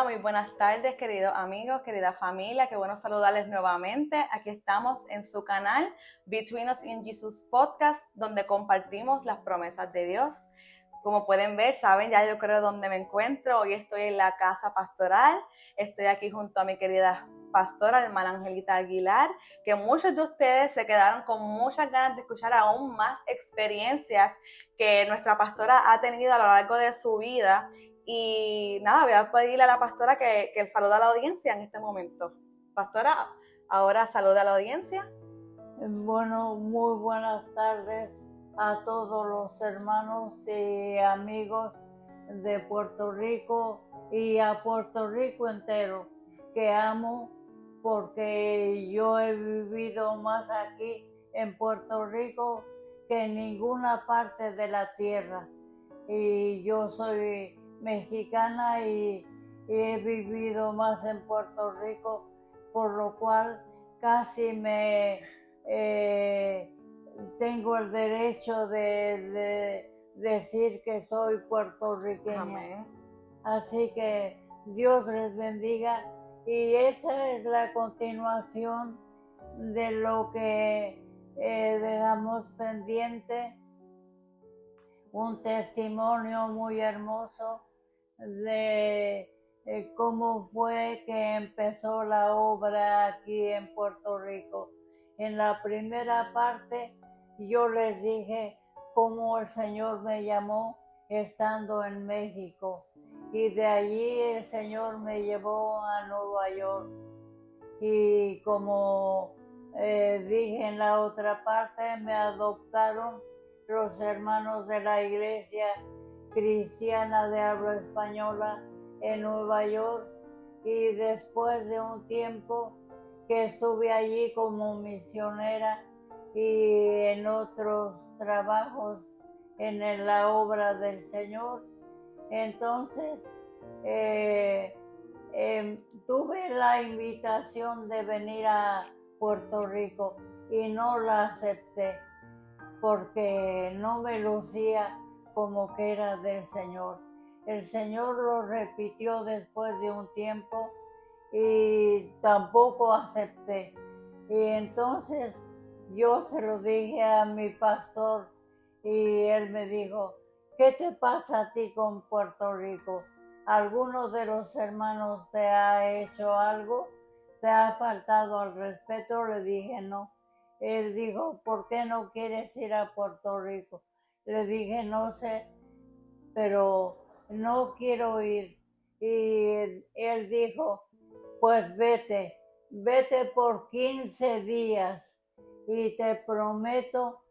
muy buenas tardes, queridos amigos, querida familia. Qué bueno saludarles nuevamente. Aquí estamos en su canal Between Us in Jesus Podcast, donde compartimos las promesas de Dios. Como pueden ver, saben ya yo creo dónde me encuentro. Hoy estoy en la casa pastoral. Estoy aquí junto a mi querida pastora, hermana Angelita Aguilar, que muchos de ustedes se quedaron con muchas ganas de escuchar aún más experiencias que nuestra pastora ha tenido a lo largo de su vida. Y nada, voy a pedirle a la pastora que salude a la audiencia en este momento. Pastora, ahora saluda a la audiencia. Bueno, muy buenas tardes a todos los hermanos y amigos de Puerto Rico y a Puerto Rico entero, que amo porque yo he vivido más aquí en Puerto Rico que en ninguna parte de la tierra. Y yo soy mexicana y he vivido más en Puerto Rico, por lo cual casi tengo el derecho de decir que soy puertorriqueña. Amén. Así que Dios les bendiga, y esa es la continuación de lo que dejamos pendiente, un testimonio muy hermoso de cómo fue que empezó la obra aquí en Puerto Rico. En la primera parte yo les dije cómo el Señor me llamó estando en México, y de allí el Señor me llevó a Nueva York. Y como dije en la otra parte, me adoptaron los hermanos de la Iglesia Cristiana de Habla Española en Nueva York, y después de un tiempo que estuve allí como misionera y en otros trabajos en la obra del Señor, entonces tuve la invitación de venir a Puerto Rico y no la acepté porque no me lucía como que era del Señor. El Señor lo repitió después de un tiempo y tampoco acepté. Y entonces yo se lo dije a mi pastor y él me dijo: ¿qué te pasa a ti con Puerto Rico? ¿Alguno de los hermanos te ha hecho algo? ¿Te ha faltado al respeto? Le dije: no. Él dijo: ¿por qué no quieres ir a Puerto Rico? Le dije: no sé, pero no quiero ir. Y él dijo: pues vete por 15 días y te prometo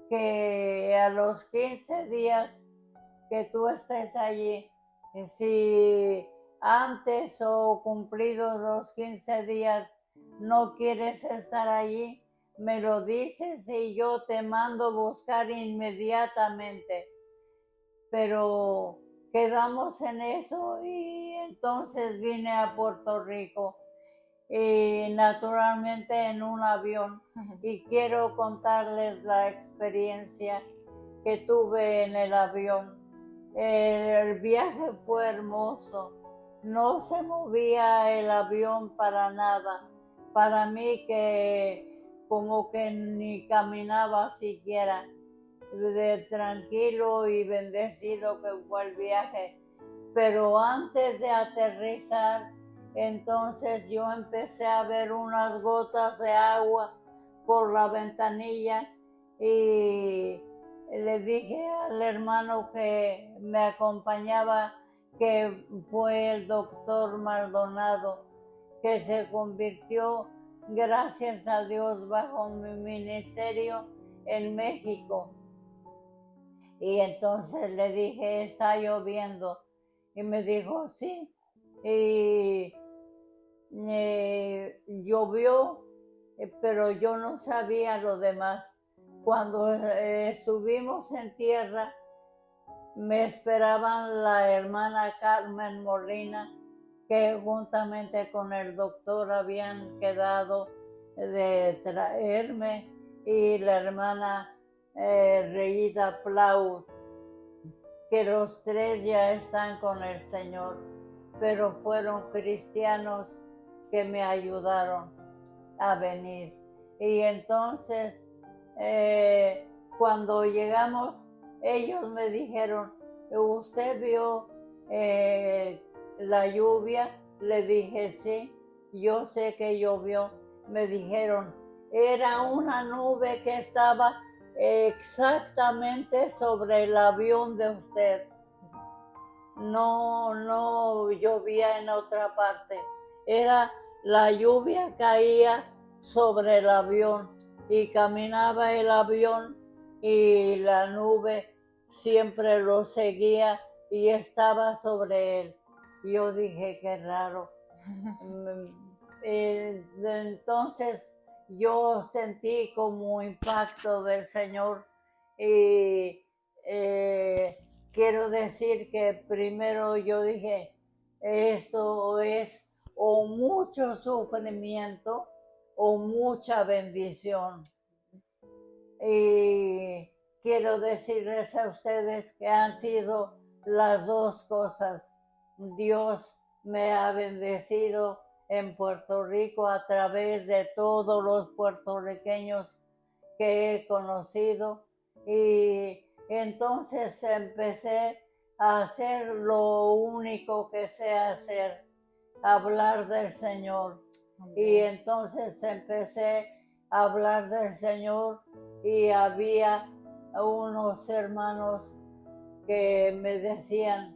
que a los 15 días que tú estés allí, si antes o cumplidos los 15 días no quieres estar allí, me lo dices y yo te mando buscar inmediatamente. Pero quedamos en eso y entonces vine a Puerto Rico, y naturalmente en un avión. Y quiero contarles la experiencia que tuve en el avión. El viaje fue hermoso, no se movía el avión para nada. Para mí que como que ni caminaba siquiera, de tranquilo y bendecido que fue el viaje. Pero antes de aterrizar, entonces yo empecé a ver unas gotas de agua por la ventanilla, y le dije al hermano que me acompañaba, que fue el doctor Maldonado, que se convirtió, gracias a Dios, bajo mi ministerio en México. Y entonces le dije: está lloviendo. Y me dijo: sí. Y llovió, pero yo no sabía lo demás. Cuando estuvimos en tierra, me esperaban la hermana Carmen Molina, que juntamente con el doctor habían quedado de traerme, y la hermana Reida Plaut, que los tres ya están con el Señor. pero fueron cristianos que me ayudaron a venir. Y entonces, cuando llegamos, ellos me dijeron, ¿usted vio la lluvia? Le dije, sí, yo sé que llovió. Me dijeron, era una nube que estaba exactamente sobre el avión de usted. No llovía en otra parte. La lluvia caía sobre el avión y caminaba el avión y la nube siempre lo seguía y estaba sobre él. Yo dije, qué raro. Entonces yo sentí como impacto del Señor y quiero decir que primero yo dije, esto es o mucho sufrimiento o mucha bendición. Y quiero decirles a ustedes que han sido las dos cosas. Dios me ha bendecido en Puerto Rico a través de todos los puertorriqueños que he conocido, y entonces empecé a hacer lo único que sé hacer, hablar del Señor. Y entonces empecé a hablar del Señor y había unos hermanos que me decían,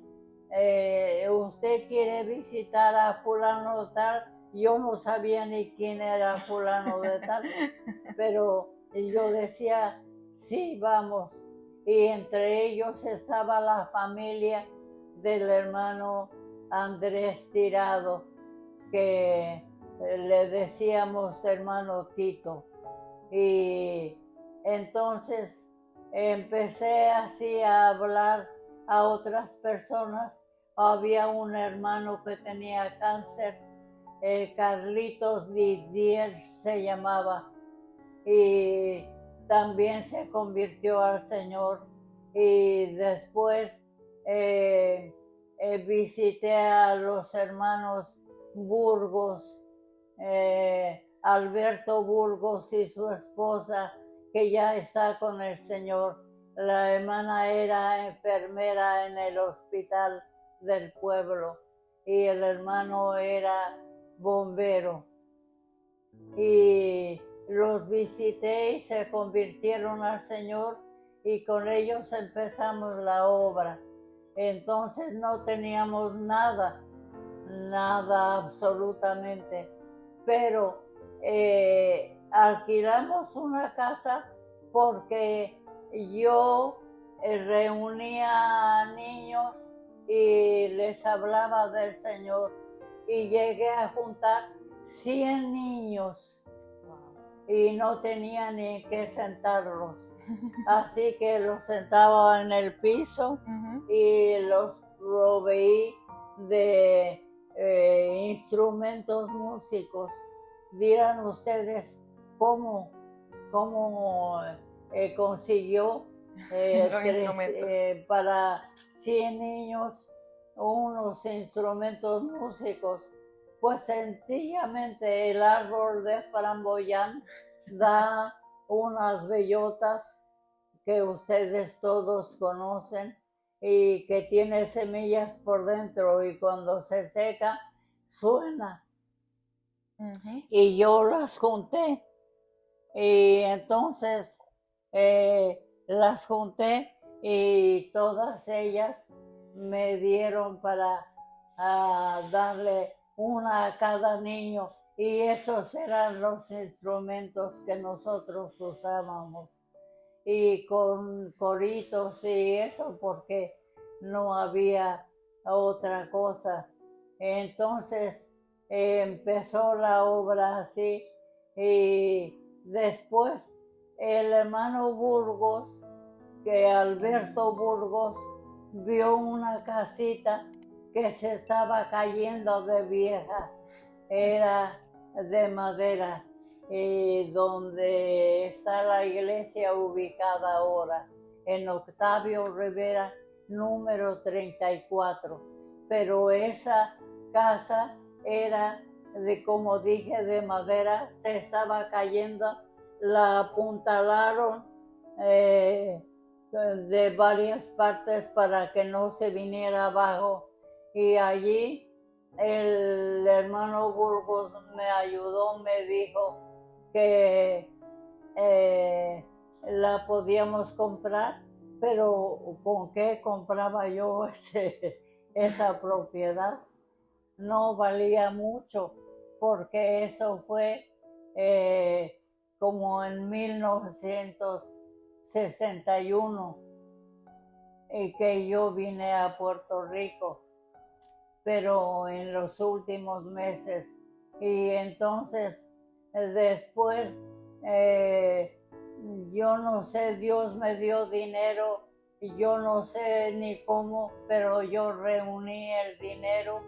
¿usted quiere visitar a fulano tal? Yo no sabía ni quién era fulano de tal, pero yo decía, sí, vamos. Y entre ellos estaba la familia del hermano Andrés Tirado, que le decíamos hermano Tito. Y entonces empecé así a hablar a otras personas. Había un hermano que tenía cáncer, Carlitos Didier se llamaba, y también se convirtió al Señor. Y después visité a los hermanos Burgos, Alberto Burgos y su esposa, que ya está con el Señor. La hermana era enfermera en el hospital del pueblo y el hermano era bombero. Y los visité y se convirtieron al Señor y con ellos empezamos la obra. Entonces no teníamos nada absolutamente, pero alquilamos una casa porque yo reunía a niños y les hablaba del Señor y llegué a juntar 100 niños y no tenía ni que sentarlos. Así que los sentaba en el piso y los proveí de instrumentos músicos. Dirán ustedes cómo consiguió para 100 niños unos instrumentos músicos. Pues sencillamente el árbol de framboyán da unas bellotas que ustedes todos conocen y que tiene semillas por dentro, y cuando se seca suena. Y yo las junté y entonces las junté y todas ellas me dieron para darle una a cada niño, y esos eran los instrumentos que nosotros usábamos, y con coritos y eso, porque no había otra cosa. Entonces empezó la obra así, y después el hermano Burgos, que Alberto Burgos, vio una casita que se estaba cayendo de vieja, era de madera, donde está la iglesia ubicada ahora, en Octavio Rivera, número 34. Pero esa casa era de, como dije, de madera, se estaba cayendo, la apuntalaron de varias partes para que no se viniera abajo. Y allí el hermano Burgos me ayudó, me dijo que la podíamos comprar, pero ¿con qué compraba yo esa propiedad? No valía mucho, porque eso fue como en 1961 y que yo vine a Puerto Rico, pero en los últimos meses. Y entonces después, yo no sé, Dios me dio dinero, yo no sé ni cómo, pero yo reuní el dinero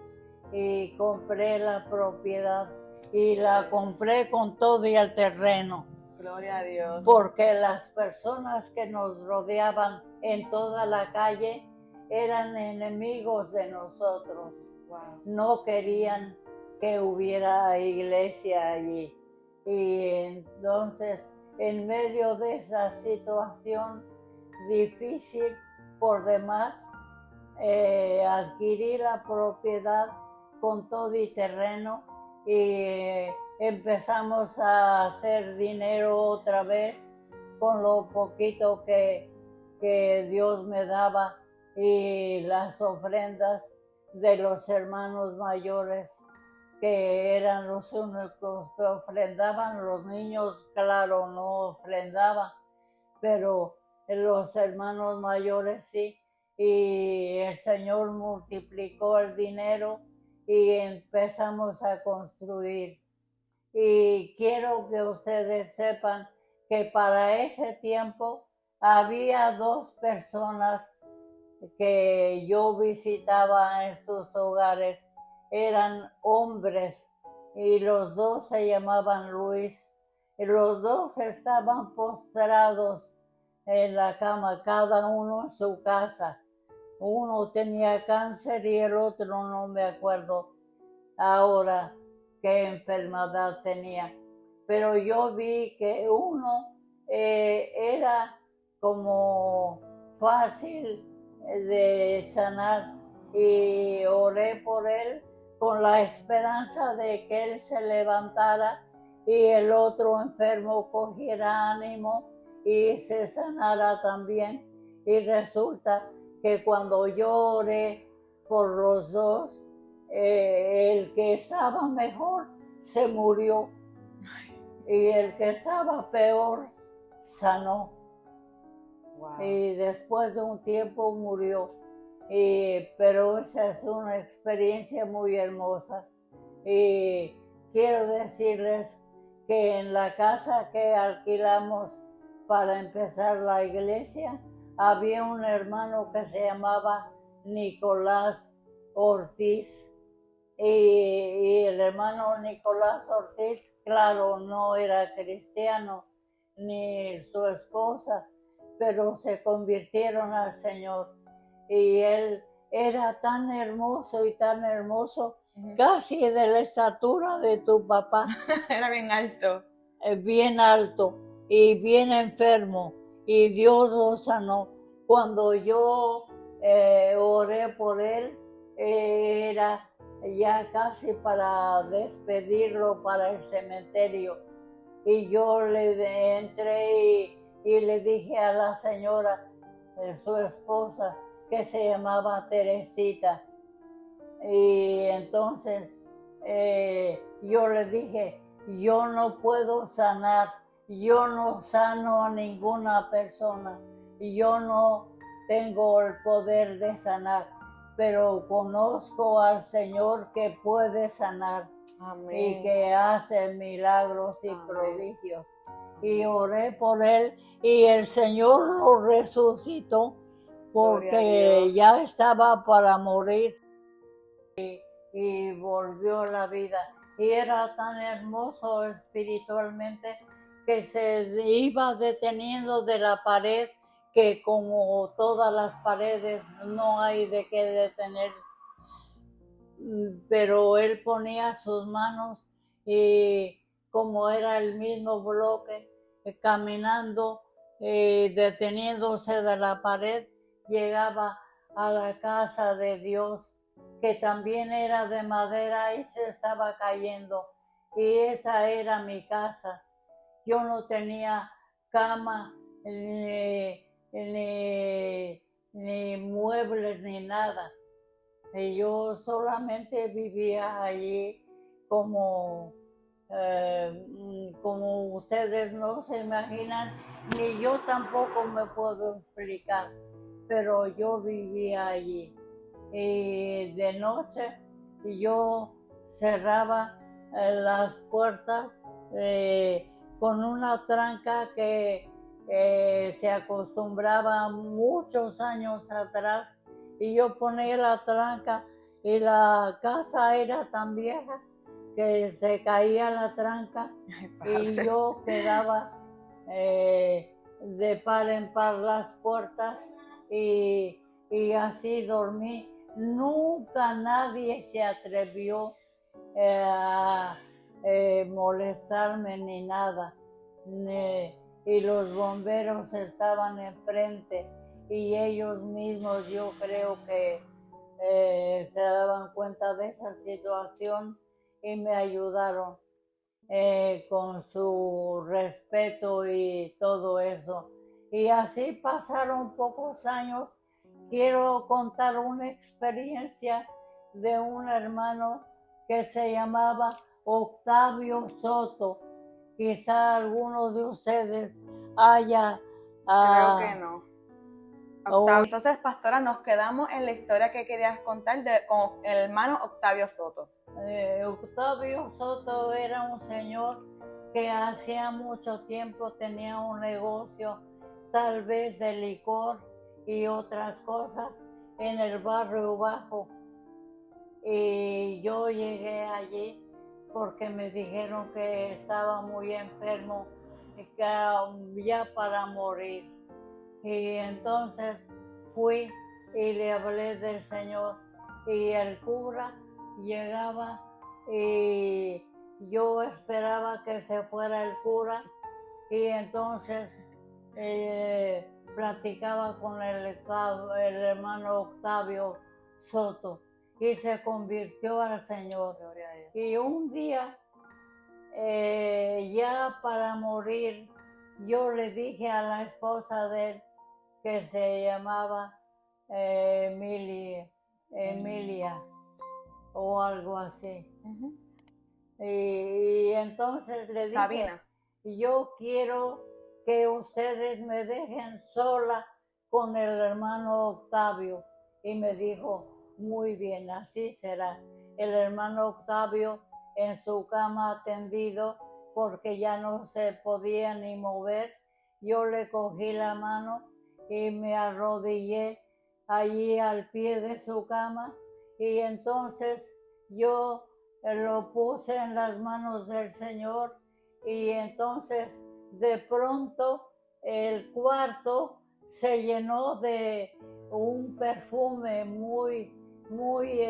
y compré la propiedad y la compré con todo y el terreno. Gloria a Dios. Porque las personas que nos rodeaban en toda la calle eran enemigos de nosotros. Wow. No querían que hubiera iglesia allí. Y entonces, en medio de esa situación difícil por demás, adquirí la propiedad con todo y terreno y empezamos a hacer dinero otra vez con lo poquito que Dios me daba y las ofrendas de los hermanos mayores, que eran los únicos que ofrendaban. Los niños, claro, no ofrendaban, pero los hermanos mayores sí. Y el Señor multiplicó el dinero y empezamos a construir. Y quiero que ustedes sepan que para ese tiempo había 2 personas que yo visitaba en sus hogares. Eran hombres y los 2 se llamaban Luis. Y los 2 estaban postrados en la cama, cada uno en su casa. Uno tenía cáncer y el otro no me acuerdo ahora qué enfermedad tenía. Pero yo vi que uno era como fácil de sanar y oré por él con la esperanza de que él se levantara y el otro enfermo cogiera ánimo y se sanara también. Y resulta que cuando yo oré por los 2, el que estaba mejor se murió y el que estaba peor sanó. Wow. Y después de un tiempo murió. Pero esa es una experiencia muy hermosa. Y quiero decirles que en la casa que alquilamos para empezar la iglesia, había un hermano que se llamaba Nicolás Ortiz. Y el hermano Nicolás Ortiz, claro, no era cristiano, ni su esposa, pero se convirtieron al Señor. Y él era tan hermoso y tan hermoso, casi de la estatura de tu papá. Era bien alto. Bien alto y bien enfermo, y Dios lo sanó. Cuando yo oré por él, era ya casi para despedirlo para el cementerio. Y yo le entré y le dije a la señora, su esposa, que se llamaba Teresita. Y entonces yo le dije, yo no puedo sanar, yo no sano a ninguna persona, yo no tengo el poder de sanar, pero conozco al Señor que puede sanar. Amén. Y que hace milagros y Amén. prodigios. Y oré por él y el Señor lo resucitó porque ya estaba para morir y volvió a la vida. Y era tan hermoso espiritualmente que se iba deteniendo de la pared, que como todas las paredes no hay de qué detenerse. pero él ponía sus manos y como era el mismo bloque, caminando, deteniéndose de la pared, llegaba a la casa de Dios, que también era de madera y se estaba cayendo. Y esa era mi casa. Yo no tenía cama, ni muebles, ni nada. Y yo solamente vivía allí como, como ustedes no se imaginan, ni yo tampoco me puedo explicar, pero yo vivía allí. Y de noche yo cerraba las puertas con una tranca que se acostumbraba muchos años atrás, y yo ponía la tranca y la casa era tan vieja que se caía la tranca y yo quedaba de par en par las puertas y así dormí. Nunca nadie se atrevió a molestarme ni nada. Y los bomberos estaban enfrente y ellos mismos, yo creo que se daban cuenta de esa situación y me ayudaron con su respeto y todo eso. Y así pasaron pocos años. Quiero contar una experiencia de un hermano que se llamaba Octavio Soto. Quizá alguno de ustedes haya... Creo que no. Octavio. Entonces, pastora, nos quedamos en la historia que querías contar con el hermano Octavio Soto. Octavio Soto era un señor que hacía mucho tiempo tenía un negocio, tal vez de licor y otras cosas, en el barrio bajo. Y yo llegué allí porque me dijeron que estaba muy enfermo, que ya para morir. Y entonces fui y le hablé del Señor, y el cura llegaba y yo esperaba que se fuera el cura, y entonces platicaba con el hermano Octavio Soto y se convirtió al Señor. Y un día, ya para morir, yo le dije a la esposa de él, que se llamaba Emilia o algo así. Uh-huh. Y entonces le dije, Sabina, yo quiero que ustedes me dejen sola con el hermano Octavio. Y me dijo, muy bien, así será. El hermano Octavio en su cama tendido, porque ya no se podía ni mover. Yo le cogí la mano y me arrodillé allí al pie de su cama, y entonces yo lo puse en las manos del Señor, y entonces de pronto el cuarto se llenó de un perfume muy, muy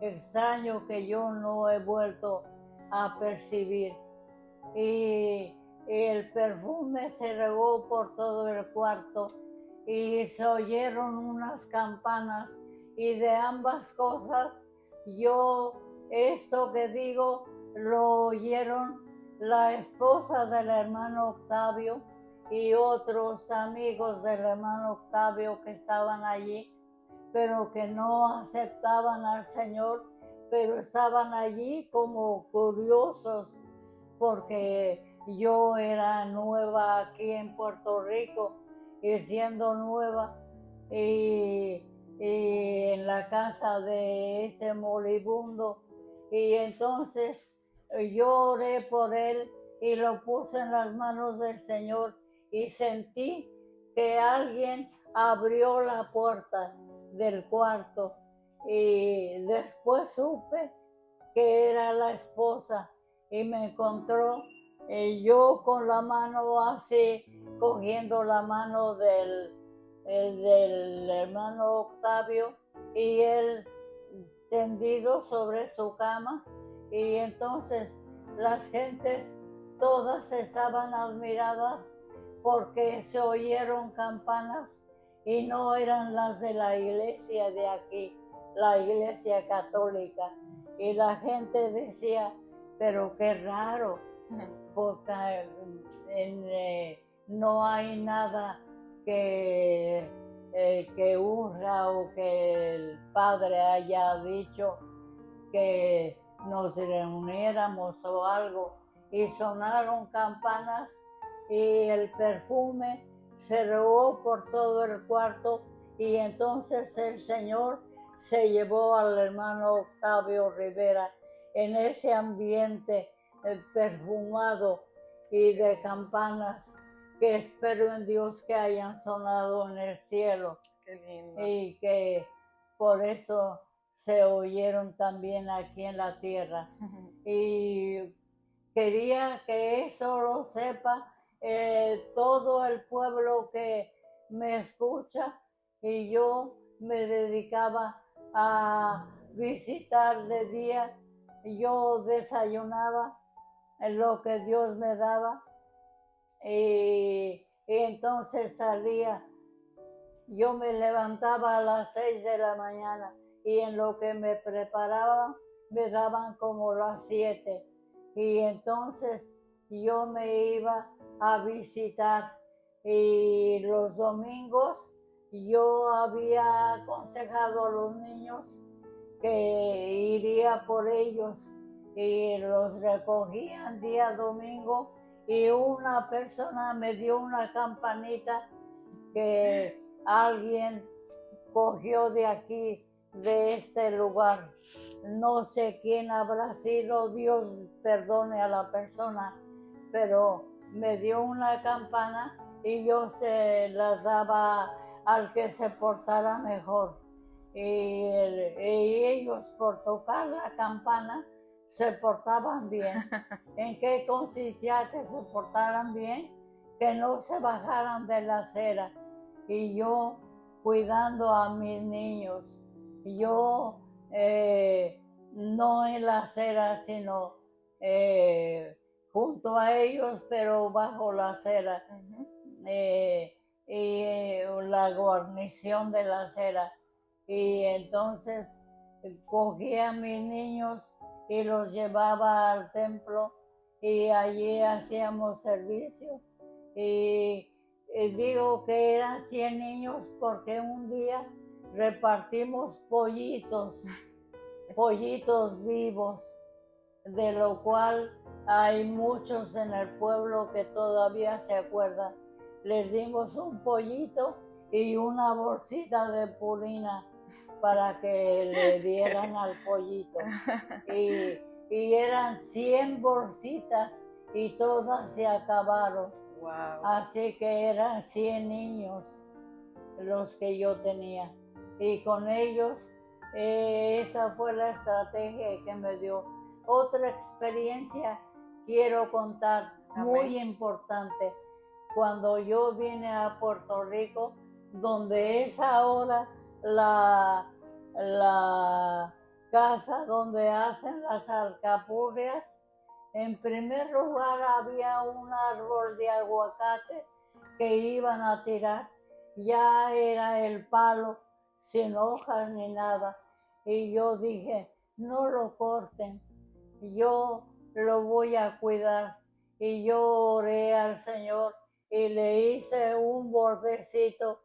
extraño que yo no he vuelto a percibir. Y el perfume se regó por todo el cuarto y se oyeron unas campanas, y de ambas cosas esto que digo lo oyeron la esposa del hermano Octavio y otros amigos del hermano Octavio que estaban allí, pero que no aceptaban al Señor, pero estaban allí como curiosos, porque yo era nueva aquí en Puerto Rico, y siendo nueva y en la casa de ese moribundo, y entonces yo oré por él y lo puse en las manos del Señor, y sentí que alguien abrió la puerta del cuarto, y después supe que era la esposa, y me encontró yo con la mano así, cogiendo la mano del hermano Octavio, y él tendido sobre su cama, y entonces las gentes todas estaban admiradas porque se oyeron campanas y no eran las de la iglesia de aquí, la iglesia católica. Y la gente decía, pero qué raro, porque no hay nada que urja o que el Padre haya dicho que nos reuniéramos o algo. Y sonaron campanas y el perfume se regó por todo el cuarto, y entonces el Señor se llevó al hermano Octavio Rivera en ese ambiente perfumado y de campanas que espero en Dios que hayan sonado en el cielo. Qué lindo. Y que por eso se oyeron también aquí en la tierra. Y quería que eso lo sepa todo el pueblo que me escucha, y yo me dedicaba a visitar de día. Yo desayunaba en lo que Dios me daba, y entonces salía. Yo me levantaba a las 6 de la mañana y en lo que me preparaban me daban como las 7, y entonces yo me iba a visitar, y los domingos yo había aconsejado a los niños que iría por ellos, y los recogían día domingo, y una persona me dio una campanita que alguien cogió de aquí, de este lugar. No sé quién habrá sido, Dios perdone a la persona, pero me dio una campana y yo se la daba al que se portara mejor. Y ellos, por tocar la campana, se portaban bien. ¿En qué consistía que se portaran bien? Que no se bajaran de la acera. Y yo cuidando a mis niños, yo no en la acera, sino junto a ellos, pero bajo la acera. La guarnición de la acera. Y entonces cogía a mis niños y los llevaba al templo, y allí hacíamos servicio. Y digo que eran 100 niños porque un día repartimos pollitos vivos, de lo cual hay muchos en el pueblo que todavía se acuerdan. Les dimos un pollito y una bolsita de purina para que le dieran al pollito. Y eran 100 bolsitas y todas se acabaron. Wow. Así que eran 100 niños los que yo tenía. Y con ellos, esa fue la estrategia que me dio. Otra experiencia quiero contar, muy importante. Cuando yo vine a Puerto Rico, donde es ahora la casa donde hacen las alcapurrias, en primer lugar había un árbol de aguacate que iban a tirar. Ya era el palo, sin hojas ni nada. Y yo dije, no lo corten, yo lo voy a cuidar. Y yo oré al Señor y le hice un bordecito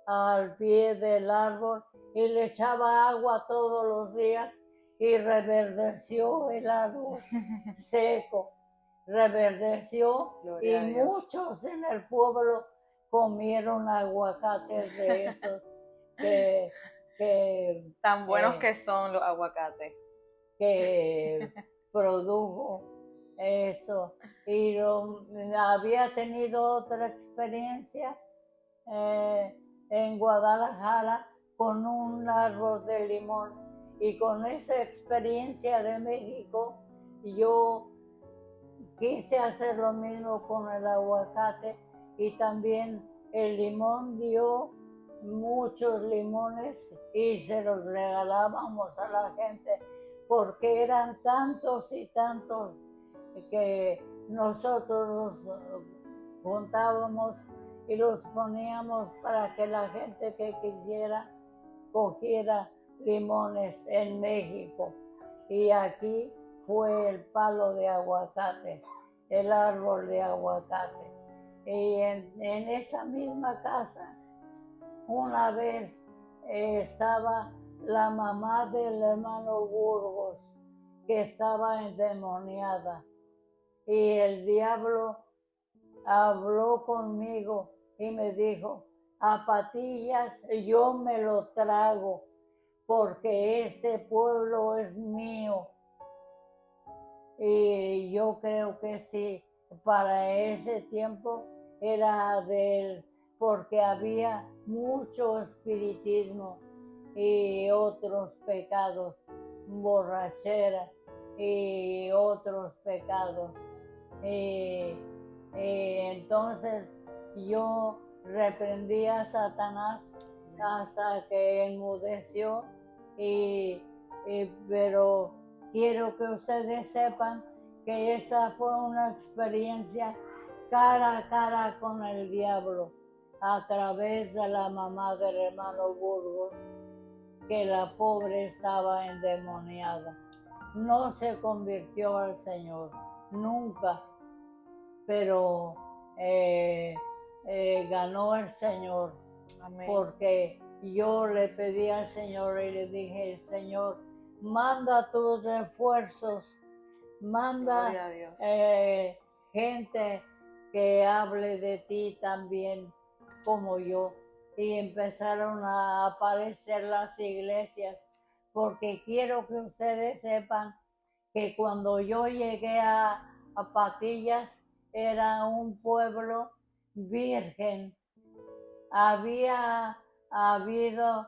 al pie del árbol y le echaba agua todos los días, y reverdeció el árbol seco, reverdeció. Gloria, y muchos en el pueblo comieron aguacates de esos que tan buenos que son los aguacates. Que produjo eso. Y había tenido otra experiencia en Guadalajara con un árbol de limón, y con esa experiencia de México yo quise hacer lo mismo con el aguacate, y también el limón dio muchos limones y se los regalábamos a la gente porque eran tantos y tantos que nosotros los juntábamos y los poníamos para que la gente que quisiera cogiera limones en México. Y aquí fue el palo de aguacate, el árbol de aguacate. Y en esa misma casa, una vez estaba la mamá del hermano Burgos, que estaba endemoniada. Y el diablo habló conmigo y me dijo: a Patillas yo me lo trago, porque este pueblo es mío. Y yo creo que sí, para ese tiempo era de él, porque había mucho espiritismo y otros pecados, borrachera y otros pecados. Y entonces yo reprendí a Satanás hasta que enmudeció, pero quiero que ustedes sepan que esa fue una experiencia cara a cara con el diablo, a través de la mamá del hermano Burgos, que la pobre estaba endemoniada. No se convirtió al Señor, nunca, pero ganó el Señor. Amén. Porque yo le pedí al Señor y le dije: Señor, manda tus refuerzos, manda gente que hable de ti también como yo. Y empezaron a aparecer las iglesias, porque quiero que ustedes sepan que cuando yo llegué a Patillas era un pueblo virgen. Había habido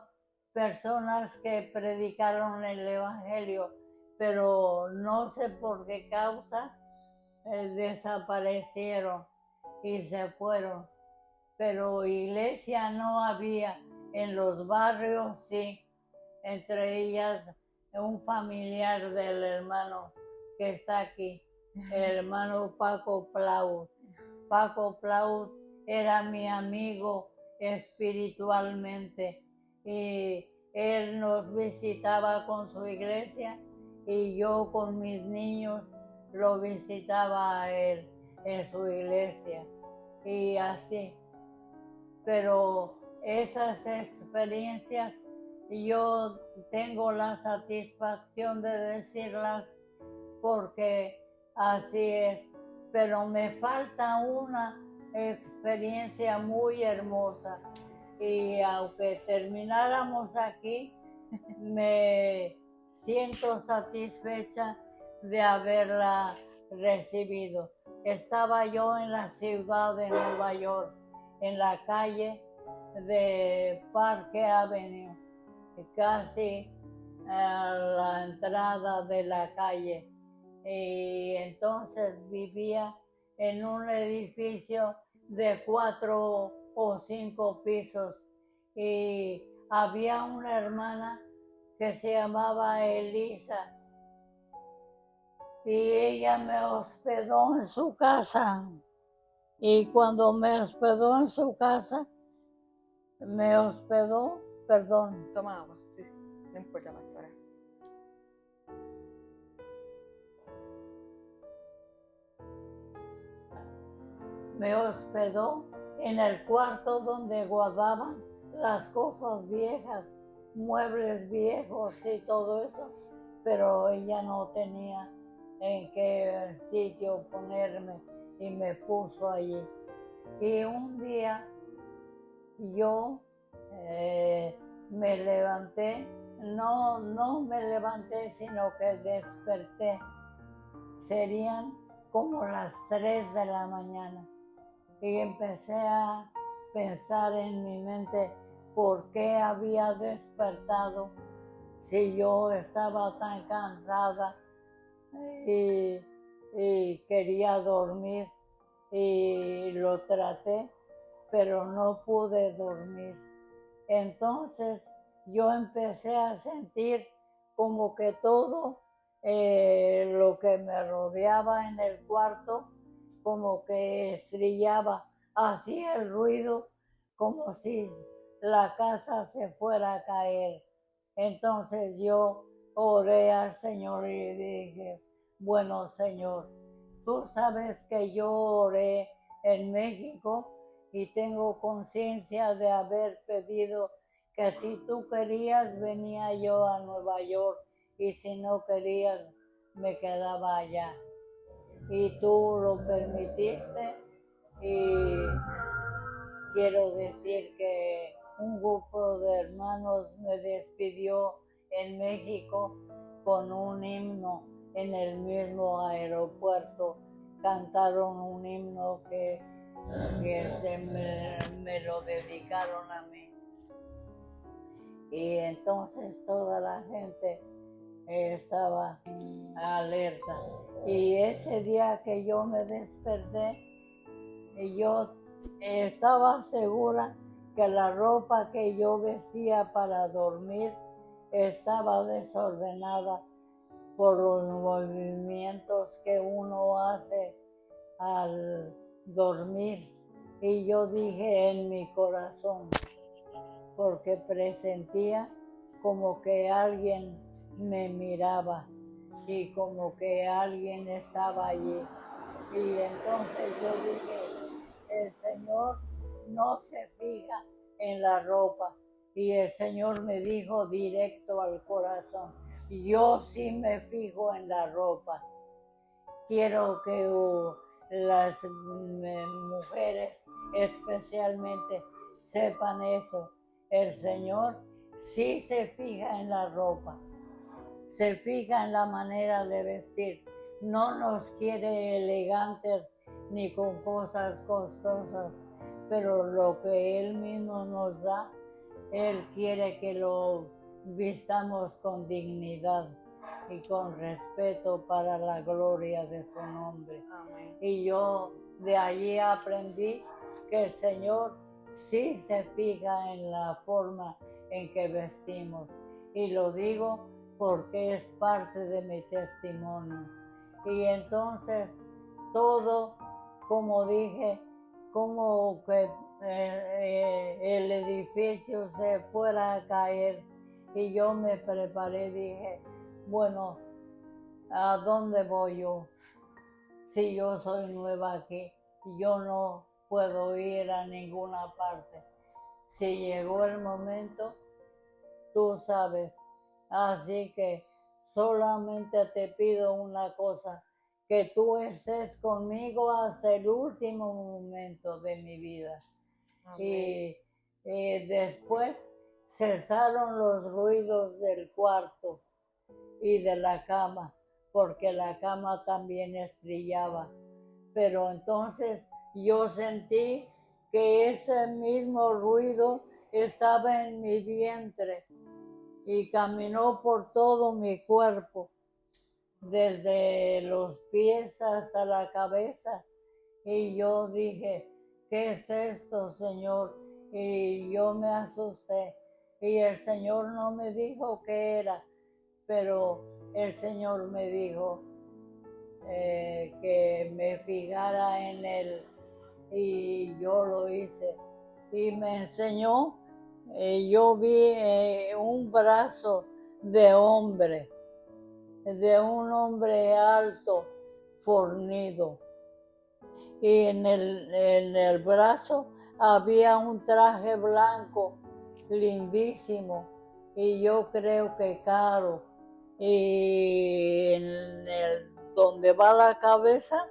personas que predicaron el evangelio, pero no sé por qué causa desaparecieron y se fueron. Pero iglesia no había. En los barrios sí, entre ellas un familiar del hermano que está aquí, el hermano Paco Plaut. Paco Plaut era mi amigo espiritualmente y él nos visitaba con su iglesia y yo con mis niños lo visitaba a él en su iglesia y así. Pero esas experiencias yo tengo la satisfacción de decirlas porque así es, pero me falta una experiencia muy hermosa y aunque termináramos aquí, me siento satisfecha de haberla recibido. Estaba yo en la ciudad de Nueva York, en la calle de Parque Avenue, casi a la entrada de la calle. Y entonces vivía en un edificio de 4 o 5 pisos y había una hermana que se llamaba Elisa y ella me hospedó en su casa. Y cuando me hospedó en su casa, Toma agua, sí, no importa, pastora. Me hospedó en el cuarto donde guardaban las cosas viejas, muebles viejos y todo eso, pero ella no tenía en qué sitio ponerme y me puso allí. Y un día yo me levanté, no me levanté, sino que desperté. Serían como las 3 de la mañana y empecé a pensar en mi mente por qué había despertado si yo estaba tan cansada y quería dormir, y lo traté, pero no pude dormir. Entonces yo empecé a sentir como que todo lo que me rodeaba en el cuarto, como que estrellaba, hacía el ruido como si la casa se fuera a caer. Entonces yo oré al Señor y dije, bueno, Señor, tú sabes que yo oré en México y tengo conciencia de haber pedido que si tú querías venía yo a Nueva York y si no querías me quedaba allá. Y tú lo permitiste y quiero decir que un grupo de hermanos me despidió en México con un himno en el mismo aeropuerto. Cantaron un himno que me lo dedicaron a mí. Y entonces toda la gente estaba alerta. Y ese día que yo me desperté, yo estaba segura que la ropa que yo vestía para dormir estaba desordenada por los movimientos que uno hace al dormir. Y yo dije en mi corazón, porque presentía como que alguien me miraba y como que alguien estaba allí. Y entonces yo dije, el Señor no se fija en la ropa. Y el Señor me dijo directo al corazón, yo sí me fijo en la ropa. Quiero que las mujeres especialmente sepan eso. El Señor sí se fija en la ropa, se fija en la manera de vestir. No nos quiere elegantes ni con cosas costosas, pero lo que Él mismo nos da, Él quiere que lo vistamos con dignidad y con respeto para la gloria de su nombre. Amén. Y yo de allí aprendí que el Señor sí se fija en la forma en que vestimos. Y lo digo porque es parte de mi testimonio. Y entonces todo, como dije, como que el edificio se fuera a caer. Y yo me preparé, dije, bueno, ¿a dónde voy yo? Si yo soy nueva aquí, yo no puedo ir a ninguna parte. Si llegó el momento, tú sabes. Así que solamente te pido una cosa, que tú estés conmigo hasta el último momento de mi vida. Amén. Y después cesaron los ruidos del cuarto y de la cama, porque la cama también estrellaba. Pero entonces yo sentí que ese mismo ruido estaba en mi vientre y caminó por todo mi cuerpo, desde los pies hasta la cabeza. Y yo dije, ¿qué es esto, Señor? Y yo me asusté. Y el Señor no me dijo qué era, pero el Señor me dijo que me fijara en Él. Y yo lo hice. Y me enseñó, yo vi un brazo de hombre, de un hombre alto, fornido. Y en el brazo había un traje blanco, lindísimo, y yo creo que caro. Y donde va la cabeza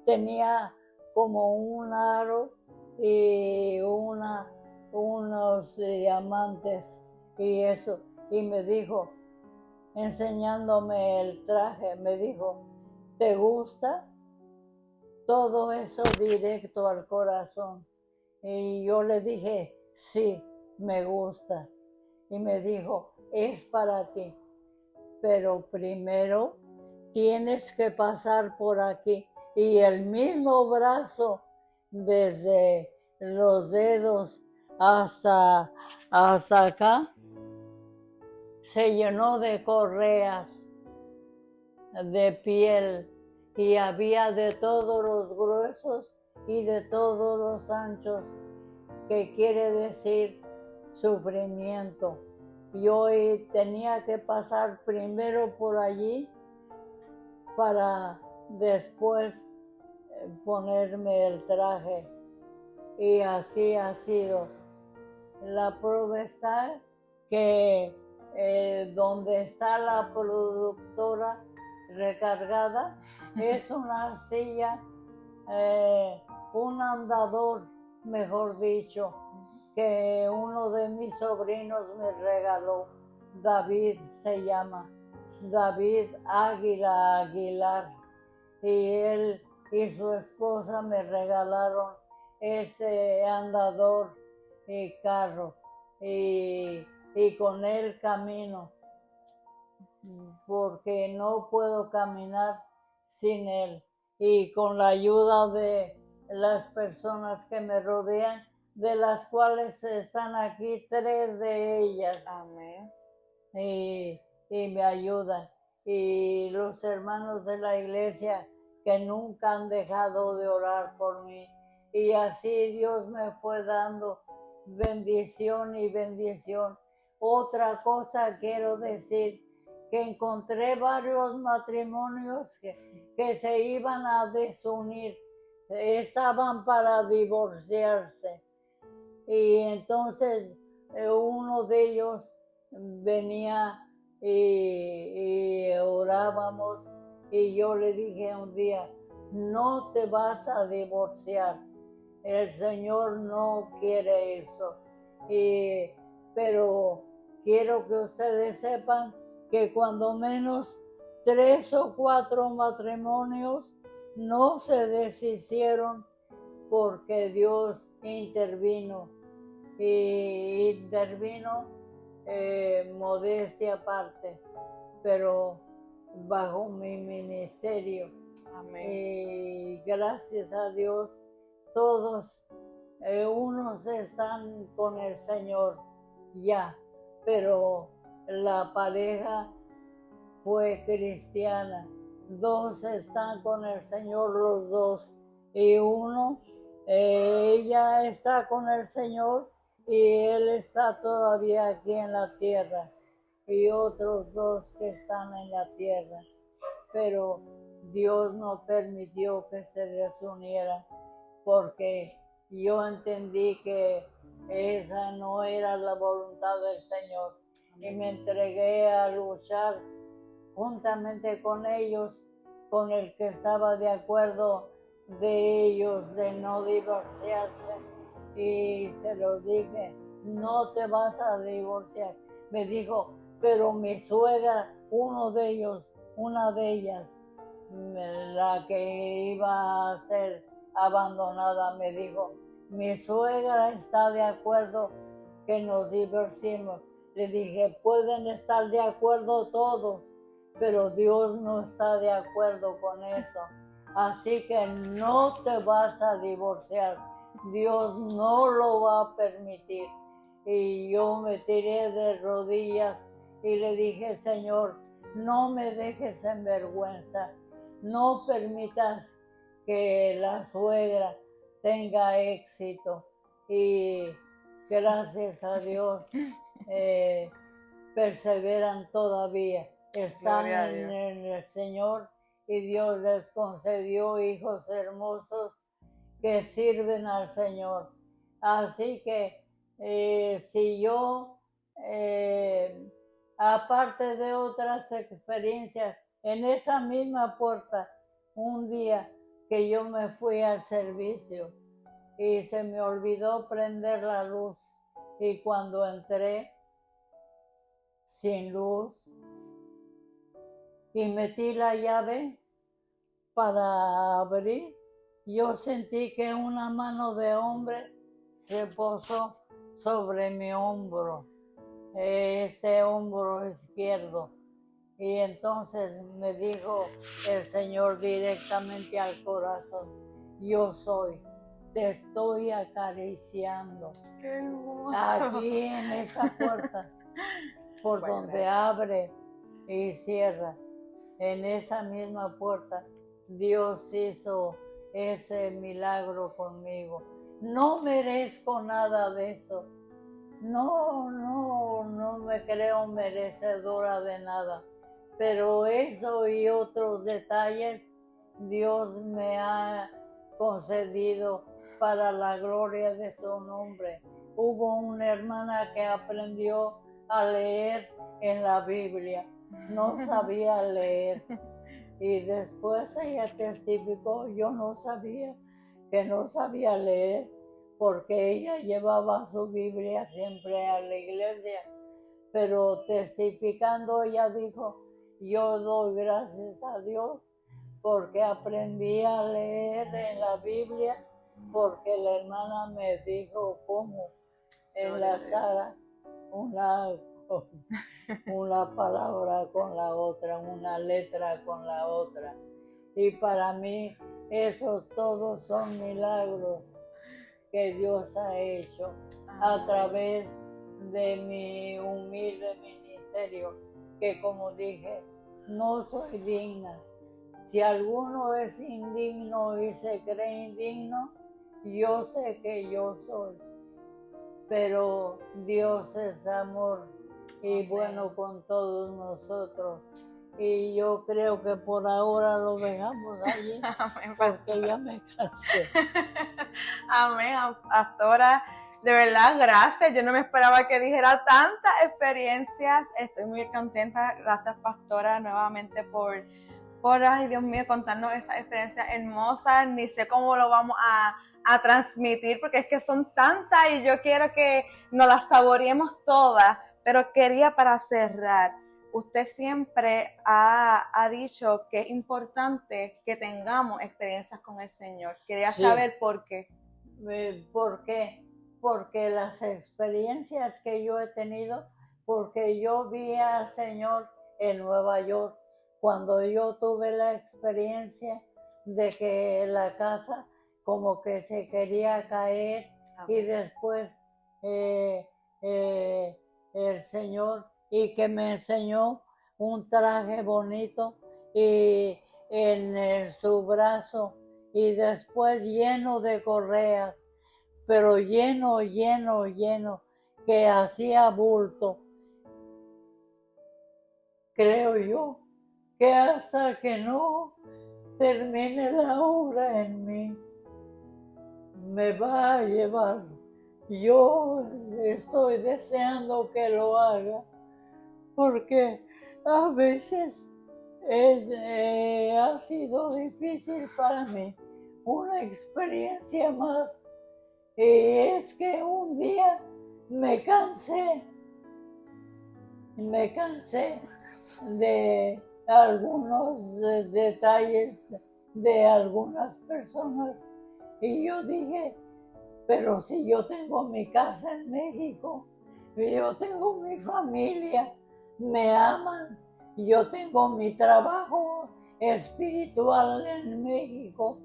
tenía como un aro y unos diamantes y eso. Y me dijo, enseñándome el traje, me dijo, ¿te gusta? Todo eso directo al corazón. Y yo le dije, sí, me gusta. Y me dijo, es para ti, pero primero tienes que pasar por aquí. Y el mismo brazo, desde los dedos hasta hasta acá, se llenó de correas de piel y había de todos los gruesos y de todos los anchos, que quiere decir sufrimiento. Y hoy tenía que pasar primero por allí para después ponerme el traje, y así ha sido. La prueba está que donde está la productora recargada es una silla, un andador, mejor dicho, que uno de mis sobrinos me regaló. David se llama, David Águila Aguilar, y él y su esposa me regalaron ese andador y carro, y con él camino, porque no puedo caminar sin él, y con la ayuda de las personas que me rodean, de las cuales están aquí 3 de ellas. Amén. Y me ayudan, y los hermanos de la iglesia que nunca han dejado de orar por mí, y así Dios me fue dando bendición y bendición. Otra cosa quiero decir, que encontré varios matrimonios que se iban a desunir, estaban para divorciarse, y entonces uno de ellos venía y orábamos, y yo le dije un día: no te vas a divorciar, el Señor no quiere eso, pero quiero que ustedes sepan que cuando menos 3 o 4 matrimonios no se deshicieron, porque Dios intervino, y intervino, modestia aparte, pero bajo mi ministerio. Amén. Y gracias a Dios, todos, unos están con el Señor ya, pero la pareja fue cristiana. 2 están con el Señor, los 2, y uno, ella está con el Señor y él está todavía aquí en la tierra, y otros 2 que están en la tierra, pero Dios no permitió que se desunieran, porque yo entendí que esa no era la voluntad del Señor, y me entregué a luchar juntamente con ellos, con el que estaba de acuerdo de ellos de no divorciarse, y se los dije: no te vas a divorciar. Me dijo: pero mi suegra, una de ellas, la que iba a ser abandonada, me dijo: mi suegra está de acuerdo que nos divorciemos. Le dije: pueden estar de acuerdo todos, pero Dios no está de acuerdo con eso. Así que no te vas a divorciar. Dios no lo va a permitir. Y yo me tiré de rodillas y le dije: Señor, no me dejes en vergüenza. No permitas que la suegra tenga éxito. Y gracias a Dios, perseveran todavía. Están en el Señor, y Dios les concedió hijos hermosos que sirven al Señor. Así que si yo, aparte de otras experiencias, en esa misma puerta, un día que yo me fui al servicio y se me olvidó prender la luz, y cuando entré sin luz y metí la llave para abrir, yo sentí que una mano de hombre se posó sobre mi hombro, este hombro izquierdo, y entonces me dijo el Señor directamente al corazón: yo soy. te estoy acariciando. Qué hermoso. Aquí en esa puerta, por Bueno, donde abre y cierra, en esa misma puerta, Dios hizo ese milagro conmigo. No merezco nada de eso. No me creo merecedora de nada. Pero eso y otros detalles Dios me ha concedido para la gloria de su nombre. Hubo una hermana que aprendió a leer en la Biblia. No sabía leer. Y después ella testificó, yo no sabía que no sabía leer, porque ella llevaba su Biblia siempre a la iglesia. Pero testificando ella dijo, yo doy gracias a Dios porque aprendí a leer en la Biblia, porque la hermana me dijo cómo enlazar una palabra con la otra, una letra con la otra. Y para mí esos todos son milagros que Dios ha hecho a través de mi humilde ministerio, que como dije, no soy digna. Si alguno es indigno y se cree indigno, yo sé que yo soy. Pero Dios es amor y bueno con todos nosotros. Y yo creo que por ahora lo dejamos allí. Amén, porque ya me cansé. Amén, pastora. De verdad, gracias. Yo no me esperaba que dijera tantas experiencias. Estoy muy contenta. Gracias, pastora, nuevamente por ay, Dios mío, contarnos esas experiencias hermosas. Ni sé cómo lo vamos a transmitir, porque es que son tantas y yo quiero que nos las saboreemos todas. Pero quería, para cerrar, usted siempre ha dicho que es importante que tengamos experiencias con el Señor. Quería saber por qué. ¿Por qué? Porque las experiencias que yo he tenido, porque yo vi al Señor en Nueva York, cuando yo tuve la experiencia de que la casa como que se quería caer y después el Señor y que me enseñó un traje bonito y en su brazo y después lleno de correas, pero lleno, que hacía bulto. Creo yo que hasta que no termine la obra en mí, me va a llevar. Yo estoy deseando que lo haga, porque a veces ha sido difícil para mí, una experiencia más. Y es que un día me cansé de algunos detalles de algunas personas y yo dije, pero si yo tengo mi casa en México, yo tengo mi familia, me aman, yo tengo mi trabajo espiritual en México,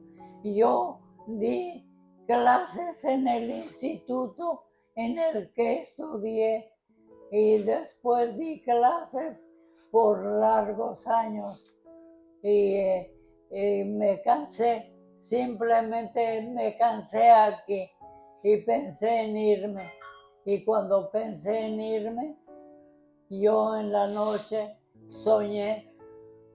yo di clases en el instituto en el que estudié y después di clases por largos años y me cansé, simplemente me cansé aquí y pensé en irme. Y cuando pensé en irme, yo en la noche soñé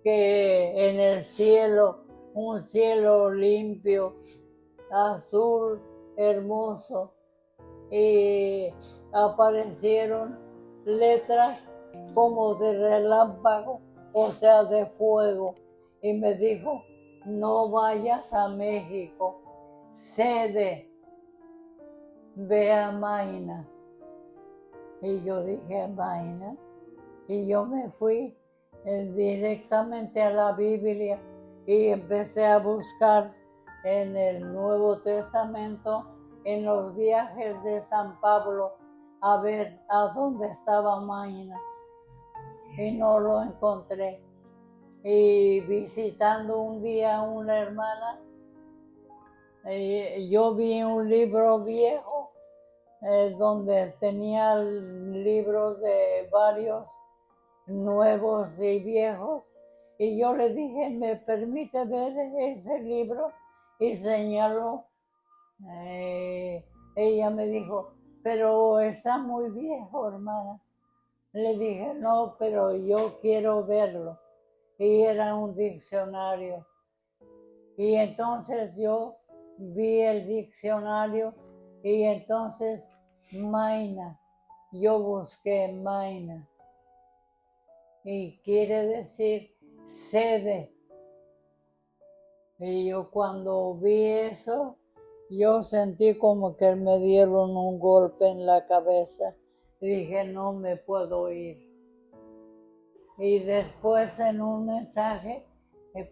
que en el cielo, un cielo limpio, azul, hermoso, y aparecieron letras como de relámpago, o sea, de fuego, y me dijo, no vayas a México, cede, ve a Maina. Y yo dije, Maina, y yo me fui directamente a la Biblia y empecé a buscar en el Nuevo Testamento, en los viajes de San Pablo, a ver a dónde estaba Maina. Y no lo encontré. Y visitando un día a una hermana, Yo vi un libro viejo donde tenía libros de varios nuevos y viejos, y yo le dije, ¿me permite ver ese libro? Y señaló. Ella me dijo, pero está muy viejo, hermana. Le dije, no, pero yo quiero verlo. Y era un diccionario. Y entonces yo vi el diccionario y entonces Maina, yo busqué Maina. Y quiere decir sede. Y yo cuando vi eso, yo sentí como que me dieron un golpe en la cabeza. Dije, no me puedo ir. Y después en un mensaje,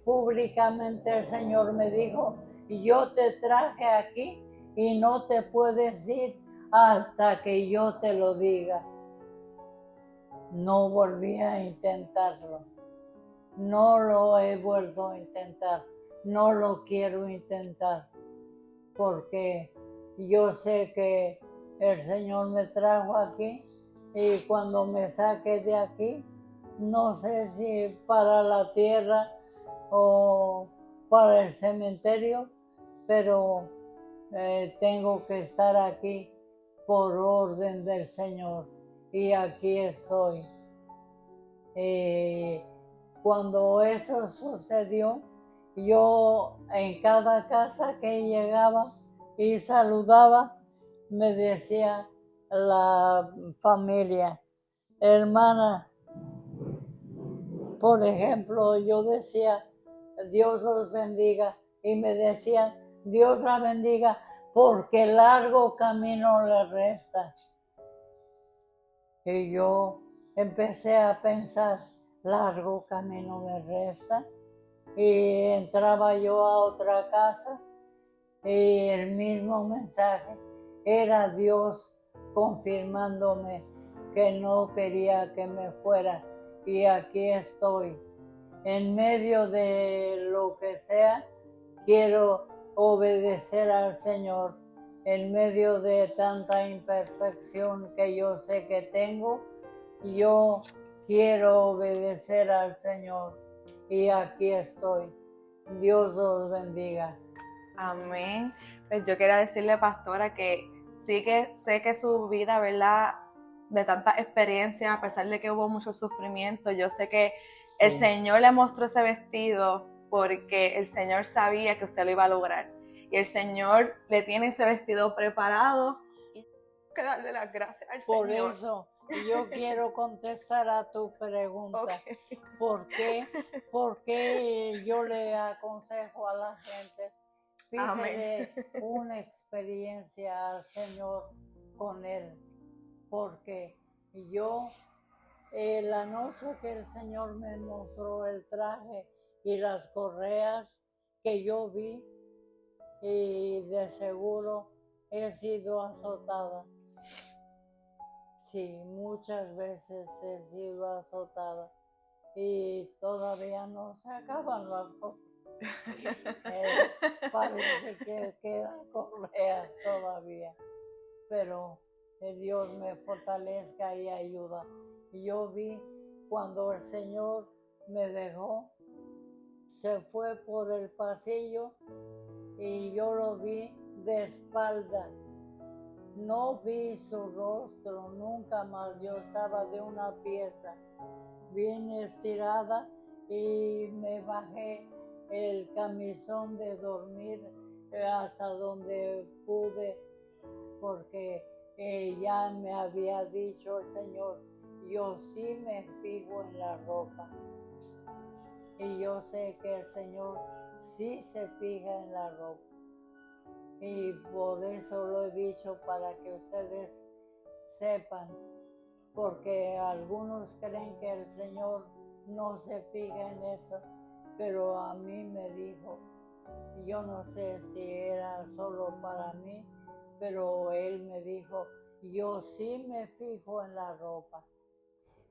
públicamente el Señor me dijo, yo te traje aquí y no te puedes ir hasta que yo te lo diga. No volví a intentarlo. No lo he vuelto a intentar. No lo quiero intentar. Porque yo sé que el Señor me trajo aquí y cuando me saque de aquí, no sé si para la tierra o para el cementerio, pero tengo que estar aquí por orden del Señor y aquí estoy. Cuando eso sucedió, yo en cada casa que llegaba y saludaba, me decía la familia, hermana, por ejemplo, yo decía, Dios los bendiga, y me decían, Dios la bendiga, porque largo camino le resta. Y yo empecé a pensar, largo camino me resta, y entraba yo a otra casa, y el mismo mensaje era Dios confirmándome que no quería que me fuera. Y aquí estoy, en medio de lo que sea, quiero obedecer al Señor, en medio de tanta imperfección que yo sé que tengo, yo quiero obedecer al Señor y aquí estoy. Dios los bendiga. Amén. Pues yo quería decirle, pastora, que sí que sé que su vida, ¿verdad?, de tanta experiencia, a pesar de que hubo mucho sufrimiento, yo sé que el Señor le mostró ese vestido porque el Señor sabía que usted lo iba a lograr. Y el Señor le tiene ese vestido preparado y tengo que darle las gracias al Por Señor. eso yo quiero contestar a tu pregunta. Okay. ¿Por qué? Porque yo le aconsejo a la gente, pídele una experiencia al Señor con Él. Porque yo, la noche que el Señor me mostró el traje y las correas que yo vi, y de seguro he sido azotada. Sí, muchas veces he sido azotada y todavía no se acaban las cosas. Parece que quedan correas todavía, pero que Dios me fortalezca y ayuda. Yo vi cuando el Señor me dejó, se fue por el pasillo y yo lo vi de espalda. No vi su rostro nunca más, yo estaba de una pieza bien estirada y me bajé el camisón de dormir hasta donde pude, porque ya me había dicho el Señor, yo sí me fijo en la ropa. Y yo sé que el Señor sí se fija en la ropa. Y por eso lo he dicho, para que ustedes sepan, porque algunos creen que el Señor no se fija en eso, pero a mí me dijo, yo no sé si era solo para mí, pero Él me dijo, yo sí me fijo en la ropa.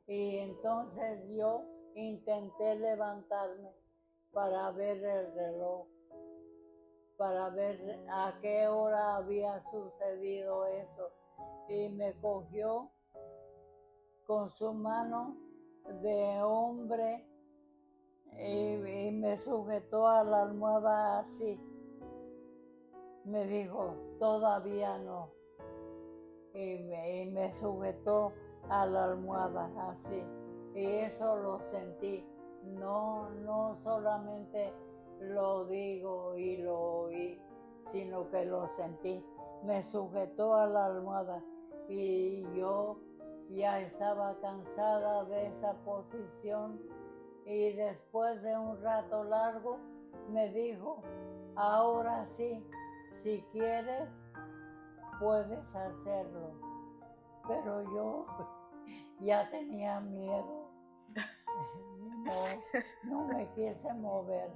Y entonces yo intenté levantarme para ver el reloj, para ver a qué hora había sucedido eso. Y me cogió con su mano de hombre y me sujetó a la almohada así. Me dijo, todavía no. Y me sujetó a la almohada así. Y eso lo sentí. No solamente lo digo y lo oí, sino que lo sentí. Me sujetó a la almohada y yo ya estaba cansada de esa posición. Y después de un rato largo me dijo, ahora sí, si quieres, puedes hacerlo. Pero yo ya tenía miedo. No me quise mover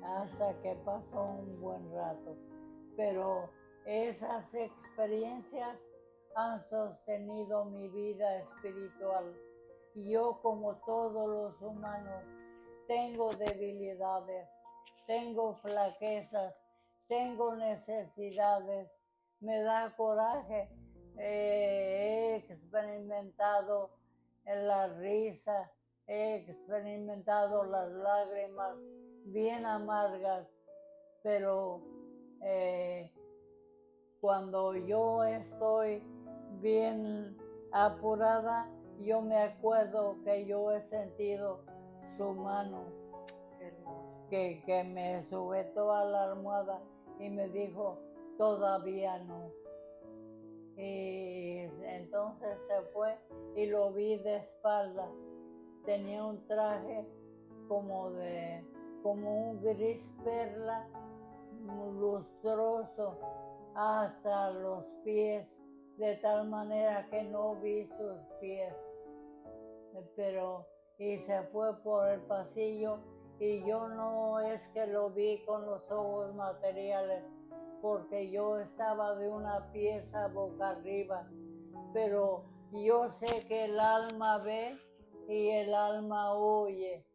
hasta que pasó un buen rato. Pero esas experiencias han sostenido mi vida espiritual. Yo, como todos los humanos, tengo debilidades, tengo flaquezas, tengo necesidades, me da coraje. He experimentado la risa, he experimentado las lágrimas bien amargas, pero cuando yo estoy bien apurada, yo me acuerdo que yo he sentido su mano que me sujetó a la almohada y me dijo, todavía no. Y entonces se fue y lo vi de espalda. Tenía un traje como un gris perla, lustroso hasta los pies, de tal manera que no vi sus pies. Y se fue por el pasillo y yo no es que lo vi con los ojos materiales, porque yo estaba de una pieza boca arriba, pero yo sé que el alma ve y el alma oye,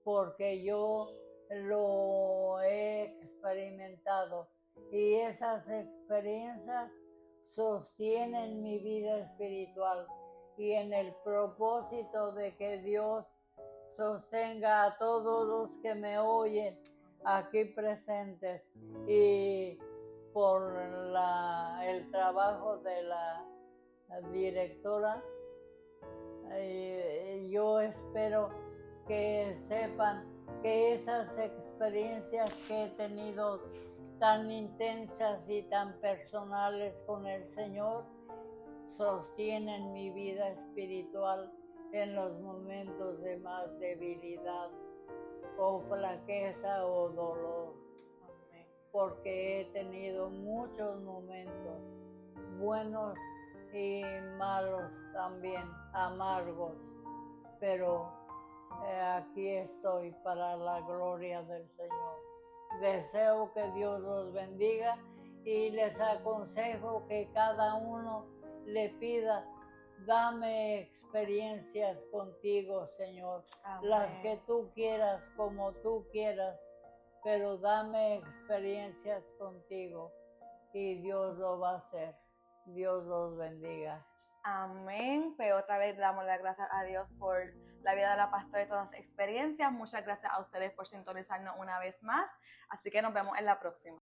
porque yo lo he experimentado y esas experiencias sostienen mi vida espiritual y en el propósito de que Dios sostenga a todos los que me oyen aquí presentes y por el trabajo de la directora, yo espero que sepan que esas experiencias que he tenido tan intensas y tan personales con el Señor sostienen mi vida espiritual en los momentos de más debilidad o flaqueza o dolor. Amén. Porque he tenido muchos momentos buenos y malos también, amargos, pero aquí estoy para la gloria del Señor. Deseo que Dios los bendiga y les aconsejo que cada uno le pida, dame experiencias contigo, Señor. Amén. Las que tú quieras, como tú quieras, pero dame experiencias contigo y Dios lo va a hacer. Dios los bendiga. Amén. Pues otra vez damos las gracias a Dios por la vida de la pastora y todas las experiencias. Muchas gracias a ustedes por sintonizarnos una vez más. Así que nos vemos en la próxima.